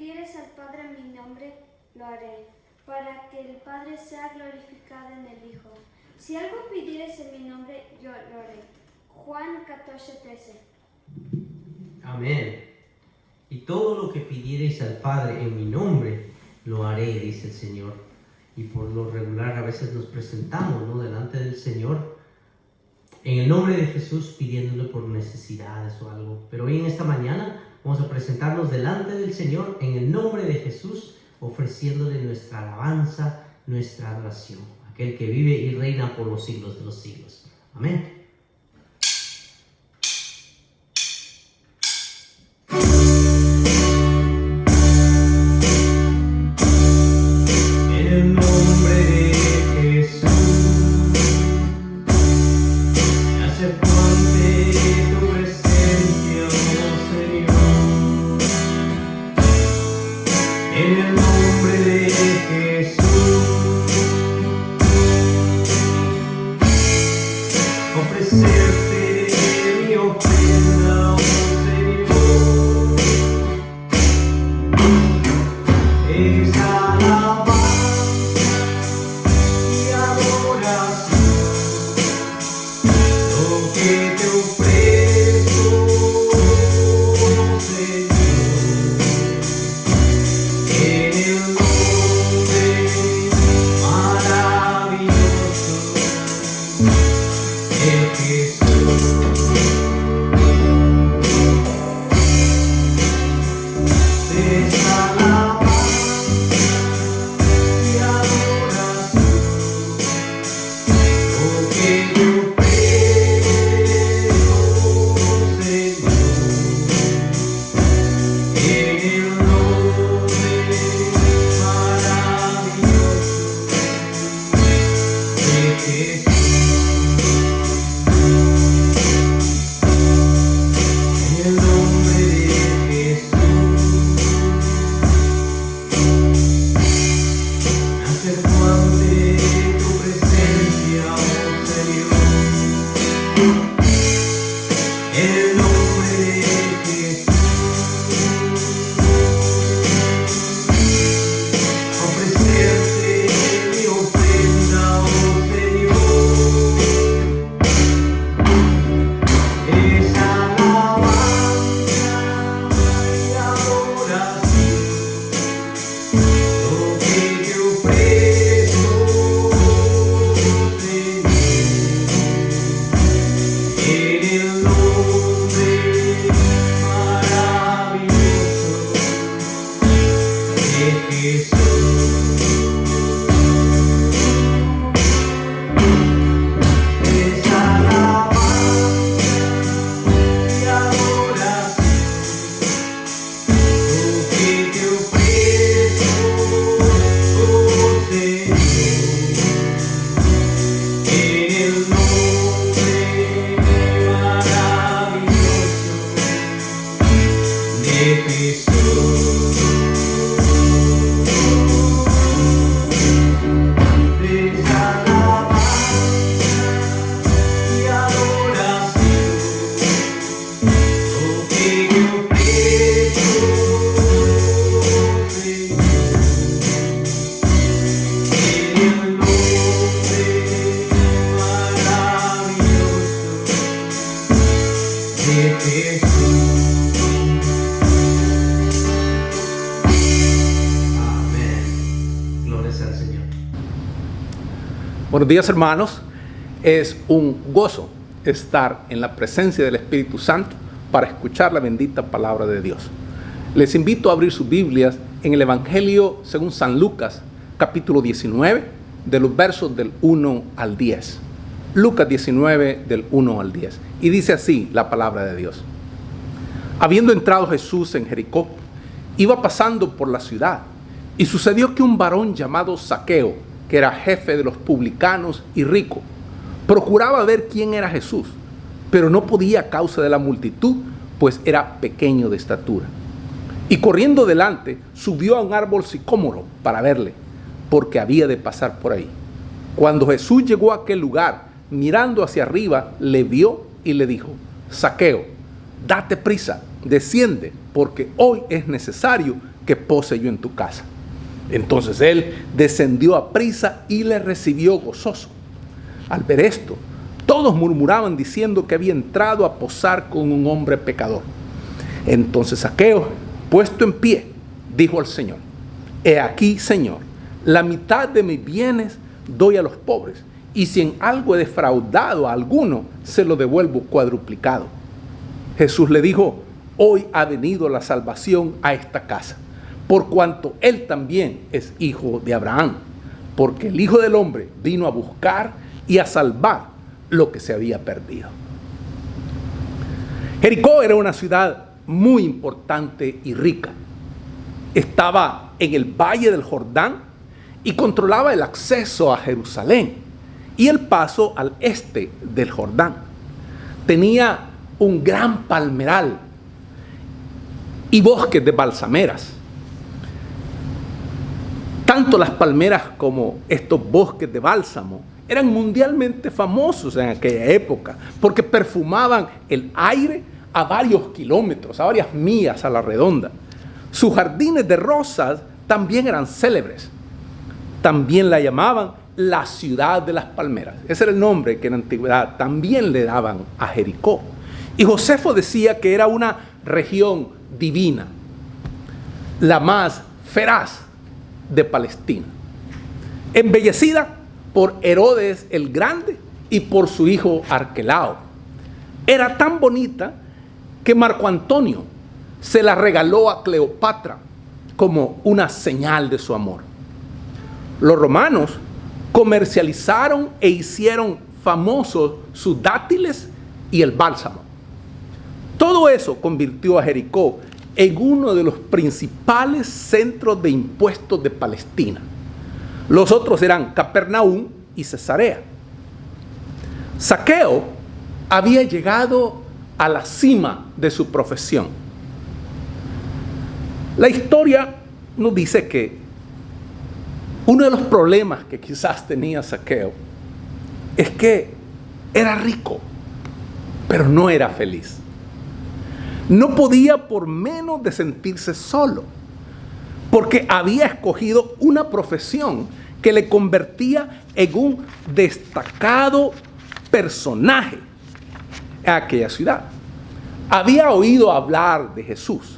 pidieres al Padre en mi nombre, lo haré, para que el Padre sea glorificado en el Hijo. Si algo pidieres en mi nombre, yo lo haré. Juan 14:13. Amén. Y todo lo que pidiereis al Padre en mi nombre, lo haré, dice el Señor. Y por lo regular a veces nos presentamos, ¿no?, delante del Señor en el nombre de Jesús, pidiéndole por necesidades o algo. Pero hoy en esta mañana vamos a presentarnos delante del Señor en el nombre de Jesús, ofreciéndole nuestra alabanza, nuestra adoración, aquel que vive y reina por los siglos de los siglos. Amén. Buenos días, hermanos. Es un gozo estar en la presencia del Espíritu Santo para escuchar la bendita palabra de Dios. Les invito a abrir sus Biblias en el Evangelio según San Lucas, capítulo 19, de los versos del 1 al 10. Lucas 19, del 1 al 10. Y dice así la palabra de Dios. Habiendo entrado Jesús en Jericó, iba pasando por la ciudad, y sucedió que un varón llamado Zaqueo, que era jefe de los publicanos y rico, procuraba ver quién era Jesús, pero no podía a causa de la multitud, pues era pequeño de estatura. Y corriendo delante, subió a un árbol sicómoro para verle, porque había de pasar por ahí. Cuando Jesús llegó a aquel lugar, mirando hacia arriba, le vio y le dijo: Zaqueo, date prisa, desciende, porque hoy es necesario que pose yo en tu casa. Entonces él descendió a prisa y le recibió gozoso. Al ver esto, todos murmuraban diciendo que había entrado a posar con un hombre pecador. Entonces Zaqueo, puesto en pie, dijo al Señor: He aquí, Señor, la mitad de mis bienes doy a los pobres, y si en algo he defraudado a alguno, se lo devuelvo cuadruplicado. Jesús le dijo: Hoy ha venido la salvación a esta casa, por cuanto él también es hijo de Abraham, porque el Hijo del Hombre vino a buscar y a salvar lo que se había perdido. Jericó era una ciudad muy importante y rica. Estaba en el valle del Jordán y controlaba el acceso a Jerusalén y el paso al este del Jordán. Tenía un gran palmeral y bosques de balsameras. Tanto las palmeras como estos bosques de bálsamo eran mundialmente famosos en aquella época porque perfumaban el aire a varios kilómetros, a varias millas a la redonda. Sus jardines de rosas también eran célebres. También la llamaban la ciudad de las palmeras. Ese era el nombre que en la antigüedad también le daban a Jericó. Y Josefo decía que era una región divina, la más feraz de Palestina, embellecida por Herodes el Grande y por su hijo Arquelao. Era tan bonita que Marco Antonio se la regaló a Cleopatra como una señal de su amor. Los romanos comercializaron e hicieron famosos sus dátiles y el bálsamo. Todo eso convirtió a Jericó en uno de los principales centros de impuestos de Palestina. Los otros eran Capernaum y Cesarea. Zaqueo había llegado a la cima de su profesión. La historia nos dice que uno de los problemas que quizás tenía Zaqueo es que era rico, pero no era feliz. No podía por menos de sentirse solo, porque había escogido una profesión que le convertía en un destacado personaje en aquella ciudad. Había oído hablar de Jesús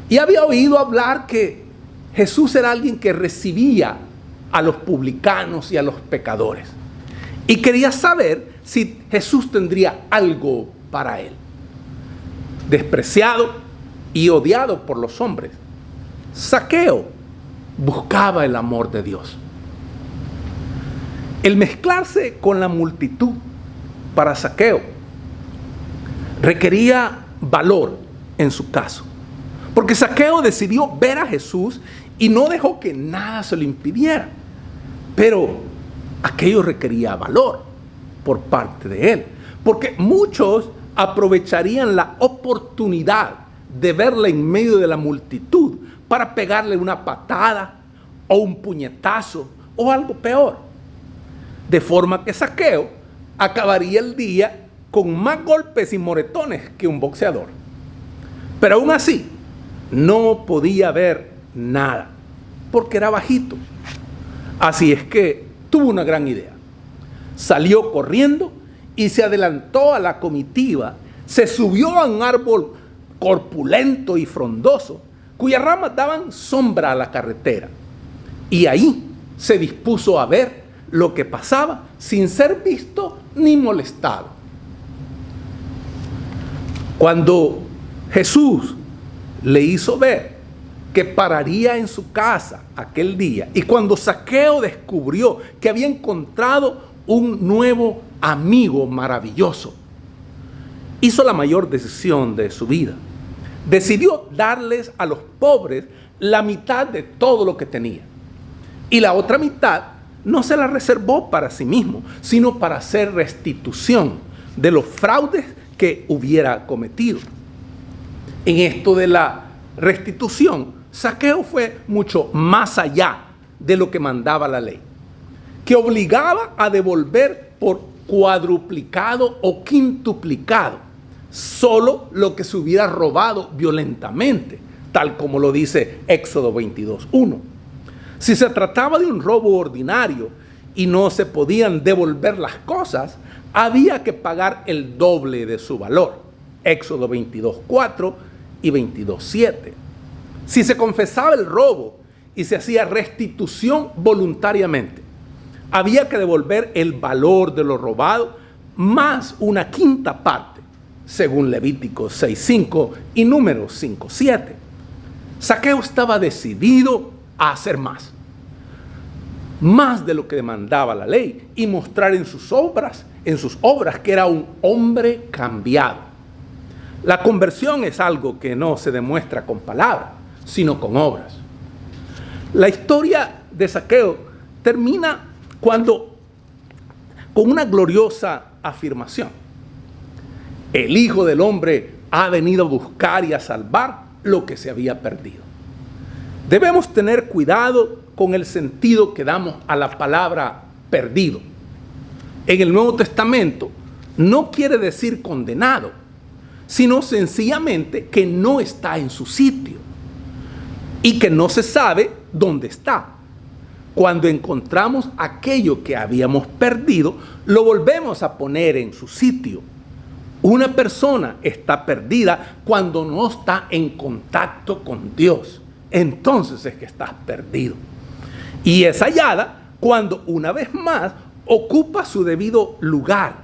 y había oído hablar que Jesús era alguien que recibía a los publicanos y a los pecadores. Y quería saber si Jesús tendría algo para él. Despreciado y odiado por los hombres, Zaqueo buscaba el amor de Dios. El mezclarse con la multitud para Zaqueo requería valor en su caso, porque Zaqueo decidió ver a Jesús y no dejó que nada se lo impidiera. Pero aquello requería valor por parte de él, porque muchos aprovecharían la oportunidad de verle en medio de la multitud para pegarle una patada o un puñetazo o algo peor. De forma que Zaqueo acabaría el día con más golpes y moretones que un boxeador. Pero aún así, no podía ver nada, porque era bajito. Así es que tuvo una gran idea. Salió corriendo y se adelantó a la comitiva, se subió a un árbol corpulento y frondoso, cuyas ramas daban sombra a la carretera. Y ahí se dispuso a ver lo que pasaba sin ser visto ni molestado. Cuando Jesús le hizo ver que pararía en su casa aquel día, y cuando Zaqueo descubrió que había encontrado un nuevo amigo maravilloso, hizo la mayor decisión de su vida. Decidió darles a los pobres la mitad de todo lo que tenía, y la otra mitad no se la reservó para sí mismo, sino para hacer restitución de los fraudes que hubiera cometido. En esto de la restitución, Zaqueo fue mucho más allá de lo que mandaba la ley, que obligaba a devolver por cuadruplicado o quintuplicado solo lo que se hubiera robado violentamente, tal como lo dice Éxodo 22:1. Si se trataba de un robo ordinario y no se podían devolver las cosas, había que pagar el doble de su valor. Éxodo 22:4 y 22:7. Si se confesaba el robo y se hacía restitución voluntariamente, había que devolver el valor de lo robado más una quinta parte, según Levítico 6:5 y Números 5:7. Zaqueo estaba decidido a hacer más de lo que demandaba la ley y mostrar en sus obras que era un hombre cambiado. La conversión es algo que no se demuestra con palabras, sino con obras. La historia de Zaqueo termina con una gloriosa afirmación. El Hijo del Hombre ha venido a buscar y a salvar lo que se había perdido. Debemos tener cuidado con el sentido que damos a la palabra perdido. En el Nuevo Testamento no quiere decir condenado, sino sencillamente que no está en su sitio y que no se sabe dónde está. Cuando encontramos aquello que habíamos perdido, lo volvemos a poner en su sitio. Una persona está perdida cuando no está en contacto con Dios. Entonces es que estás perdido. Y es hallada cuando una vez más ocupa su debido lugar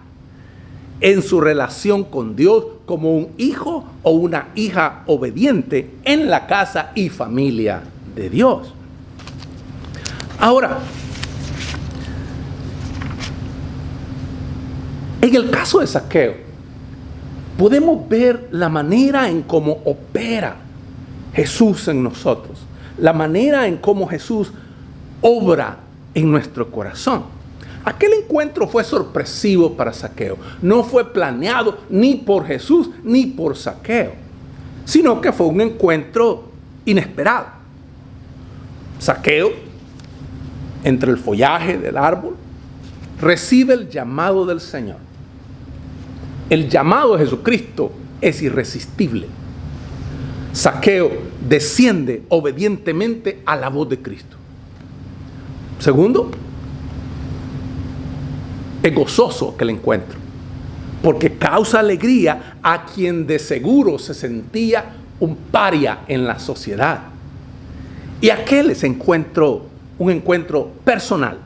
en su relación con Dios como un hijo o una hija obediente en la casa y familia de Dios. Ahora, en el caso de Zaqueo, podemos ver la manera en cómo opera Jesús en nosotros, la manera en cómo Jesús obra en nuestro corazón. Aquel encuentro fue sorpresivo para Zaqueo. No fue planeado ni por Jesús ni por Zaqueo, sino que fue un encuentro inesperado. Zaqueo, entre el follaje del árbol, recibe el llamado del Señor. El llamado de Jesucristo es irresistible. Zaqueo desciende obedientemente a la voz de Cristo. Segundo, es gozoso aquel encuentro, porque causa alegría a quien de seguro se sentía un paria en la sociedad. Y aquel es un encuentro personal.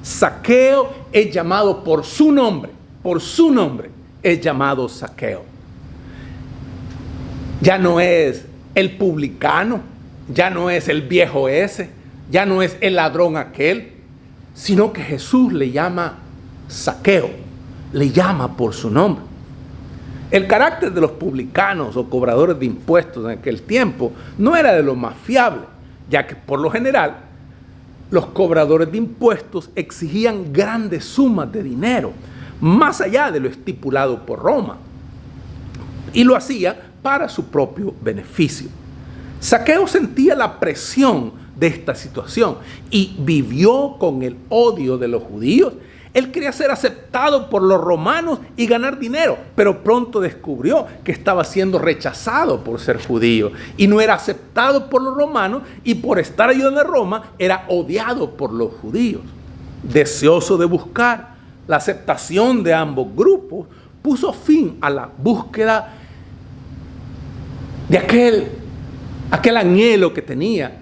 Zaqueo es llamado por su nombre es llamado Zaqueo. Ya no es el publicano, ya no es el viejo ese, ya no es el ladrón aquel, sino que Jesús le llama Zaqueo, le llama por su nombre. El carácter de los publicanos o cobradores de impuestos en aquel tiempo no era de lo más fiable, ya que por lo general los cobradores de impuestos exigían grandes sumas de dinero, más allá de lo estipulado por Roma, y lo hacía para su propio beneficio. Zaqueo sentía la presión de esta situación y vivió con el odio de los judíos. Él quería ser aceptado por los romanos y ganar dinero, pero pronto descubrió que estaba siendo rechazado por ser judío y no era aceptado por los romanos, y por estar ayudando a Roma era odiado por los judíos. Deseoso de buscar la aceptación de ambos grupos, puso fin a la búsqueda de aquel anhelo que tenía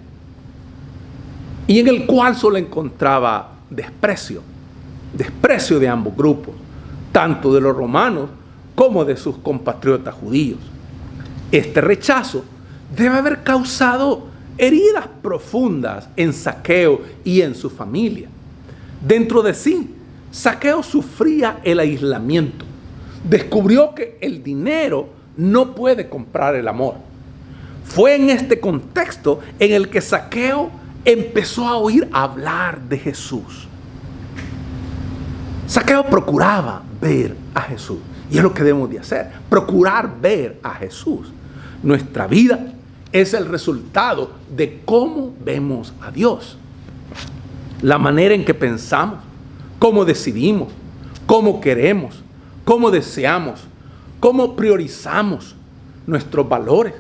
y en el cual solo encontraba desprecio de ambos grupos, tanto de los romanos como de sus compatriotas judíos. Este rechazo debe haber causado heridas profundas en Zaqueo y en su familia. Dentro de sí, Zaqueo sufría el aislamiento. Descubrió que el dinero no puede comprar el amor. Fue en este contexto en el que Zaqueo empezó a oír hablar de Jesús. Zaqueo procuraba ver a Jesús, y es lo que debemos de hacer, procurar ver a Jesús. Nuestra vida es el resultado de cómo vemos a Dios. La manera en que pensamos, cómo decidimos, cómo queremos, cómo deseamos, cómo priorizamos nuestros valores,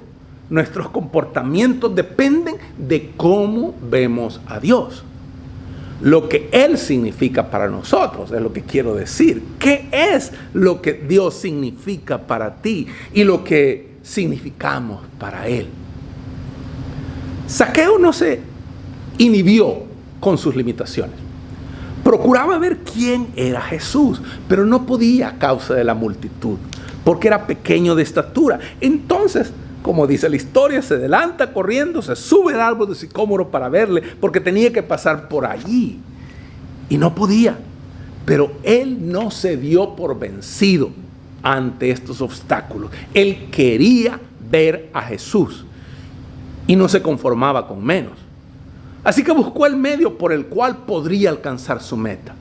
nuestros comportamientos dependen de cómo vemos a Dios. Lo que Él significa para nosotros es lo que quiero decir. ¿Qué es lo que Dios significa para ti y lo que significamos para Él? Zaqueo no se inhibió con sus limitaciones. Procuraba ver quién era Jesús, pero no podía a causa de la multitud, porque era pequeño de estatura. Entonces, como dice la historia, se adelanta corriendo, se sube al árbol de sicómoro para verle, porque tenía que pasar por allí. Y no podía. Pero él no se dio por vencido ante estos obstáculos. Él quería ver a Jesús y no se conformaba con menos. Así que buscó el medio por el cual podría alcanzar su meta.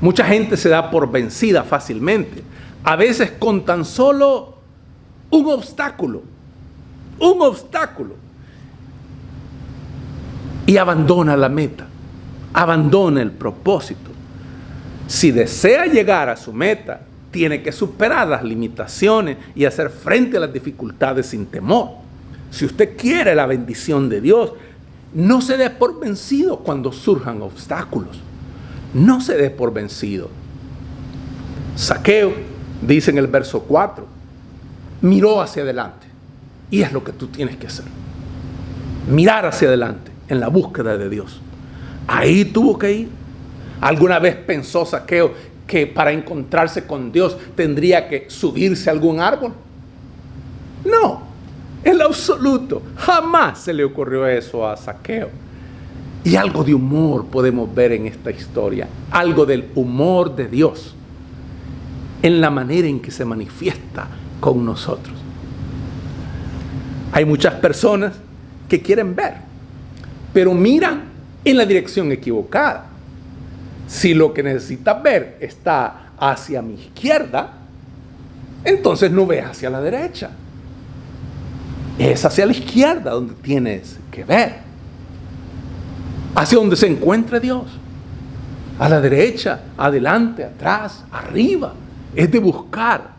Mucha gente se da por vencida fácilmente, a veces con tan solo un obstáculo, y abandona la meta, abandona el propósito. Si desea llegar a su meta, tiene que superar las limitaciones y hacer frente a las dificultades sin temor. Si usted quiere la bendición de Dios, no se dé por vencido cuando surjan obstáculos. No se dé por vencido. Zaqueo, dice en el verso 4, miró hacia adelante. Y es lo que tú tienes que hacer. Mirar hacia adelante en la búsqueda de Dios. Ahí tuvo que ir. ¿Alguna vez pensó Zaqueo que para encontrarse con Dios tendría que subirse a algún árbol? No, en lo absoluto. Jamás se le ocurrió eso a Zaqueo. Y algo de humor podemos ver en esta historia. Algo del humor de Dios en la manera en que se manifiesta con nosotros. Hay muchas personas que quieren ver, pero miran en la dirección equivocada. Si lo que necesitas ver está hacia mi izquierda, entonces no ves hacia la derecha. Es hacia la izquierda donde tienes que ver. Hacia donde se encuentra Dios. A la derecha, adelante, atrás, arriba. Es de buscar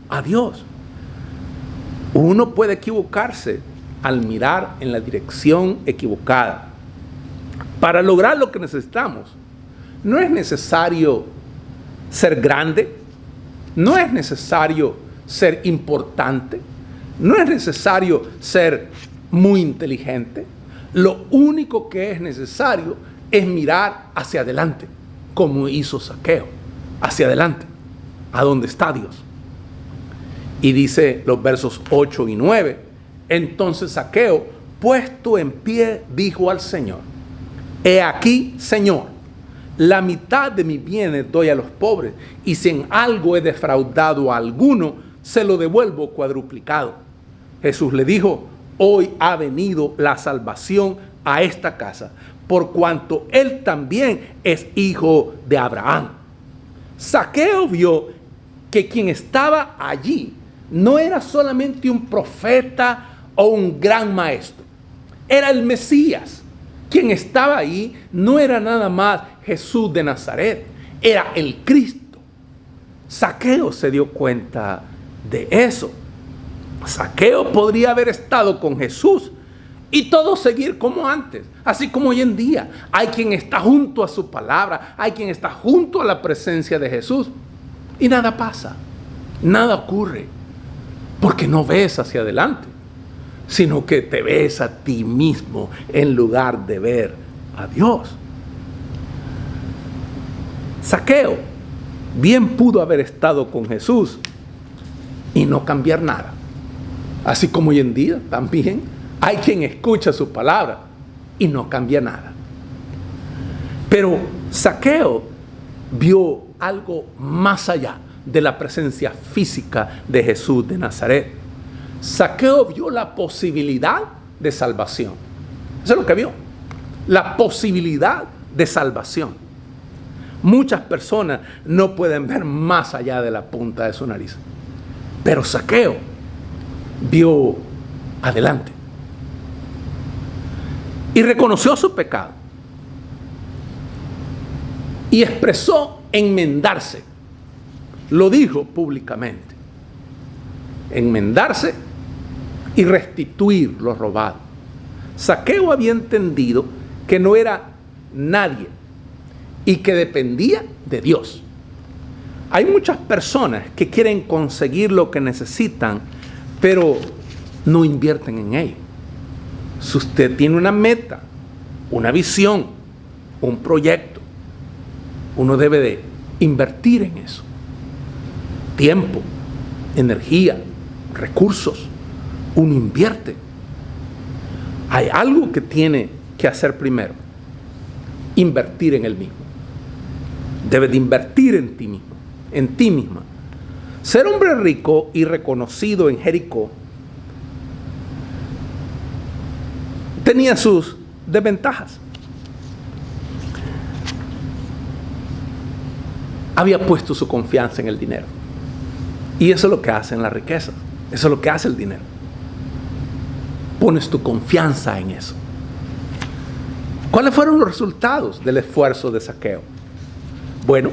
a Dios. Uno puede equivocarse al mirar en la dirección equivocada. Para lograr lo que necesitamos, no es necesario ser grande, no es necesario ser importante, no es necesario ser muy inteligente. Lo único que es necesario es mirar hacia adelante, como hizo Zaqueo, hacia adelante, a donde está Dios. Y dice los versos 8 y 9, entonces Zaqueo, puesto en pie, dijo al Señor, he aquí, Señor, la mitad de mis bienes doy a los pobres, y si en algo he defraudado a alguno, se lo devuelvo cuadruplicado. Jesús le dijo, hoy ha venido la salvación a esta casa, por cuanto él también es hijo de Abraham. Zaqueo vio que quien estaba allí no era solamente un profeta o un gran maestro, era el Mesías. Quien estaba ahí no era nada más Jesús de Nazaret, era el Cristo. Zaqueo se dio cuenta de eso. Zaqueo podría haber estado con Jesús y todo seguir como antes, así como hoy en día. Hay quien está junto a su palabra, hay quien está junto a la presencia de Jesús y nada pasa, nada ocurre, porque no ves hacia adelante, sino que te ves a ti mismo en lugar de ver a Dios. Zaqueo bien pudo haber estado con Jesús y no cambiar nada. Así como hoy en día también hay quien escucha su palabra y no cambia nada. Pero Zaqueo vio algo más allá de la presencia física de Jesús de Nazaret. Zaqueo vio la posibilidad de salvación. Eso es lo que vio. La posibilidad de salvación. Muchas personas no pueden ver más allá de la punta de su nariz. Pero Zaqueo vio adelante. Y reconoció su pecado. Y expresó enmendarse. Lo dijo públicamente. Enmendarse y restituir lo robado. Zaqueo había entendido que no era nadie y que dependía de Dios. Hay muchas personas que quieren conseguir lo que necesitan, pero no invierten en ello. Si usted tiene una meta, una visión, un proyecto, uno debe de invertir en eso. Tiempo, energía, recursos, uno invierte. Hay algo que tiene que hacer primero: invertir en él mismo. Debe de invertir en ti mismo, en ti misma. Ser hombre rico y reconocido en Jericó tenía sus desventajas. Había puesto su confianza en el dinero. Y eso es lo que hacen las riquezas. Eso es lo que hace el dinero. Pones tu confianza en eso. ¿Cuáles fueron los resultados del esfuerzo de Zaqueo? Bueno,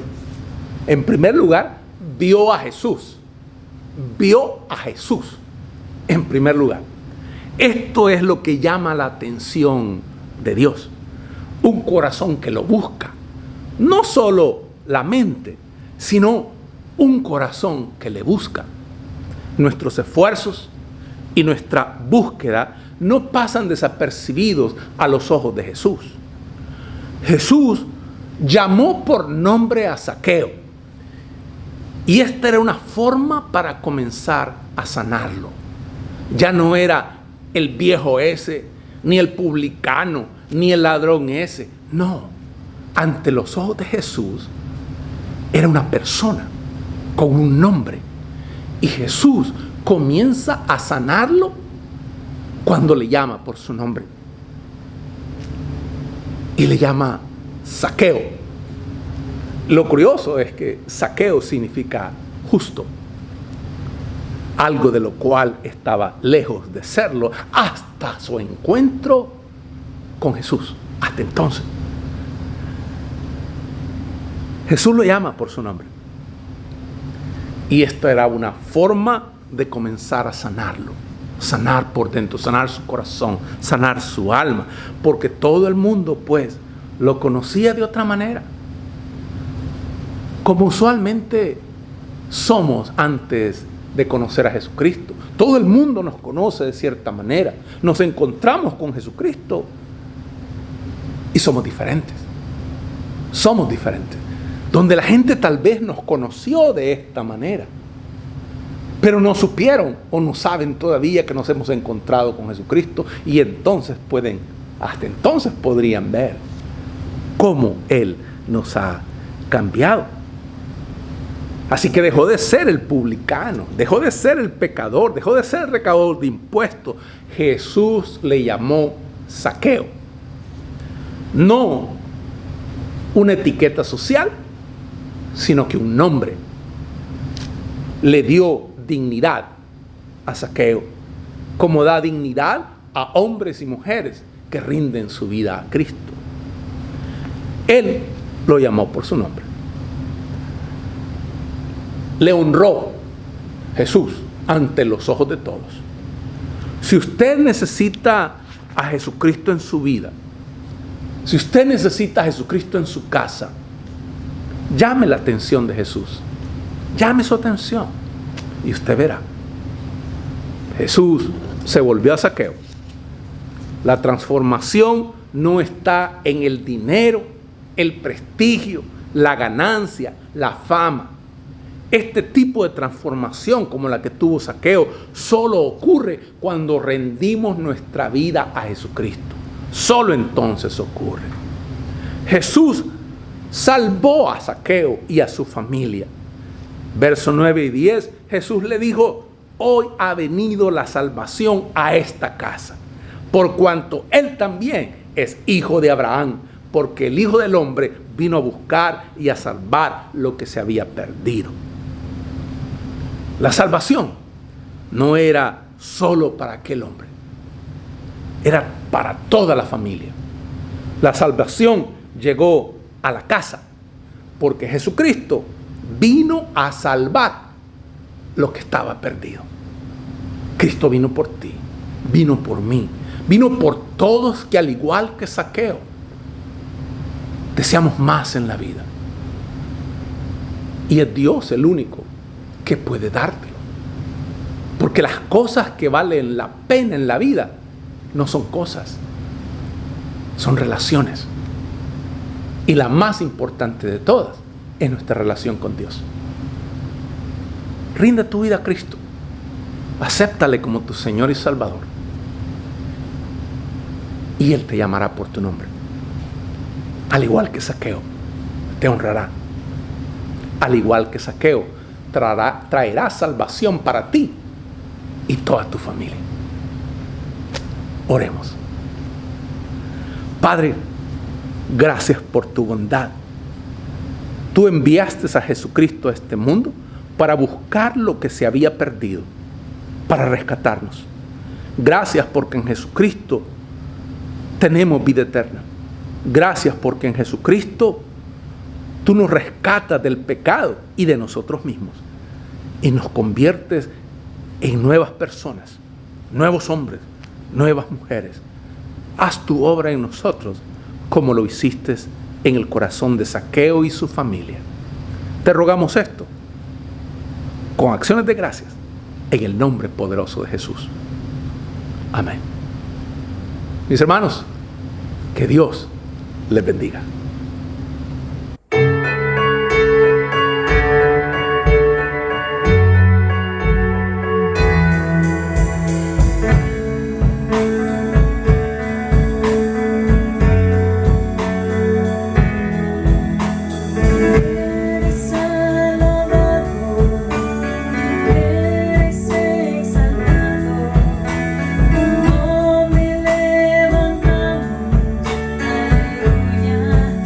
en primer lugar, vio a Jesús. Vio a Jesús, en primer lugar. Esto es lo que llama la atención de Dios. Un corazón que lo busca. No solo la mente, sino un corazón que le busca. Nuestros esfuerzos y nuestra búsqueda no pasan desapercibidos a los ojos de Jesús. Jesús llamó por nombre a Zaqueo, y esta era una forma para comenzar a sanarlo. Ya no era el viejo ese, ni el publicano, ni el ladrón ese. No, ante los ojos de Jesús era una persona con un nombre, y Jesús comienza a sanarlo cuando le llama por su nombre, y le llama Zaqueo. Lo curioso es que Zaqueo significa justo, algo de lo cual estaba lejos de serlo hasta su encuentro con Jesús. Hasta entonces Jesús lo llama por su nombre, y esta era una forma de comenzar a sanarlo, sanar por dentro, sanar su corazón, sanar su alma, porque todo el mundo pues lo conocía de otra manera, como usualmente somos antes de conocer a Jesucristo. Todo el mundo nos conoce de cierta manera, nos encontramos con Jesucristo y somos diferentes. Somos diferentes. Donde la gente tal vez nos conoció de esta manera, pero no supieron o no saben todavía que nos hemos encontrado con Jesucristo, y entonces hasta entonces podrían ver cómo Él nos ha cambiado. Así que dejó de ser el publicano, dejó de ser el pecador, dejó de ser el recaudador de impuestos. Jesús le llamó Zaqueo. No una etiqueta social, sino que un nombre. Le dio dignidad a Zaqueo, como da dignidad a hombres y mujeres que rinden su vida a Cristo. Él lo llamó por su nombre. Le honró Jesús ante los ojos de todos. Si usted necesita a Jesucristo en su vida, si usted necesita a Jesucristo en su casa, llame la atención de Jesús. Llame su atención y usted verá. Jesús se volvió a Zaqueo. La transformación no está en el dinero, el prestigio, la ganancia, la fama. Este tipo de transformación como la que tuvo Zaqueo solo ocurre cuando rendimos nuestra vida a Jesucristo. Solo entonces ocurre. Jesús salvó a Zaqueo y a su familia. Versos 9 y 10, Jesús le dijo: hoy ha venido la salvación a esta casa, por cuanto él también es hijo de Abraham, porque el Hijo del Hombre vino a buscar y a salvar lo que se había perdido. La salvación no era solo para aquel hombre, era para toda la familia. La salvación llegó a la casa porque Jesucristo vino a salvar lo que estaba perdido. Cristo vino por ti, vino por mí, vino por todos que al igual que Zaqueo, deseamos más en la vida. Y es Dios el único que puede dártelo. Porque las cosas que valen la pena en la vida no son cosas, son relaciones. Y la más importante de todas es nuestra relación con Dios. Rinde tu vida a Cristo. Acéptale como tu Señor y Salvador. Y Él te llamará por tu nombre. Al igual que Zaqueo, te honrará. Al igual que Zaqueo, traerá salvación para ti y toda tu familia. Oremos. Padre, gracias por tu bondad. Tú enviaste a Jesucristo a este mundo para buscar lo que se había perdido, para rescatarnos. Gracias porque en Jesucristo tenemos vida eterna. Gracias porque en Jesucristo tú nos rescatas del pecado y de nosotros mismos y nos conviertes en nuevas personas, nuevos hombres, nuevas mujeres. Haz tu obra en nosotros como lo hiciste en el corazón de Zaqueo y su familia. Te rogamos esto con acciones de gracias en el nombre poderoso de Jesús. Amén. Mis hermanos, que Dios les bendiga. Levantamos, aleluya.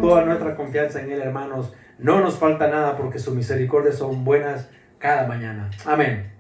toda nuestra confianza en Él, hermanos. No nos falta nada porque sus misericordias son buenas cada mañana. Amén.